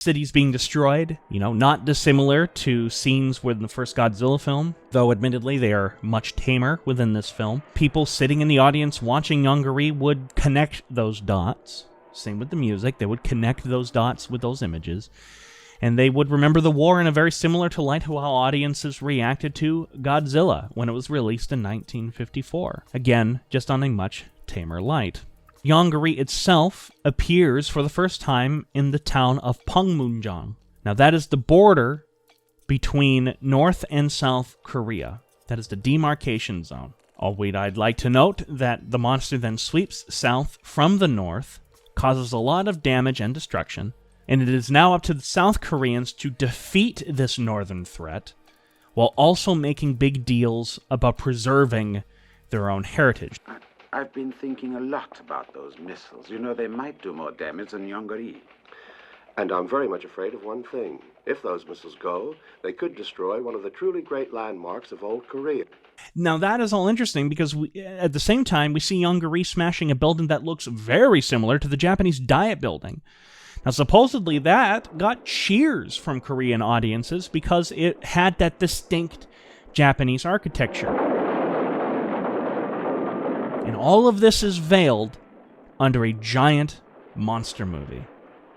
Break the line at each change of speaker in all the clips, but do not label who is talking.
cities being destroyed, not dissimilar to scenes within the first Godzilla film, though admittedly they are much tamer within this film. People sitting in the audience watching Yongary would connect those dots. Same with the music, they would connect those dots with those images. And they would remember the war in a very similar to light to how audiences reacted to Godzilla when it was released in 1954. Again, just on a much tamer light. Yongary itself appears for the first time in the town of Pangmunjeong. Now that is the border between North and South Korea. That is the demarcation zone. I'd like to note that the monster then sweeps south from the north, causes a lot of damage and destruction, and it is now up to the South Koreans to defeat this northern threat, while also making big deals about preserving their own heritage.
I've been thinking a lot about those missiles. They might do more damage than Yongary.
And I'm very much afraid of one thing. If those missiles go, they could destroy one of the truly great landmarks of old Korea.
Now that is all interesting because at the same time, we see Yongary smashing a building that looks very similar to the Japanese Diet Building. Now supposedly that got cheers from Korean audiences because it had that distinct Japanese architecture. And all of this is veiled under a giant monster movie.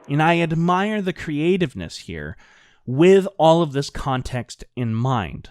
And I admire the creativeness here with all of this context in mind.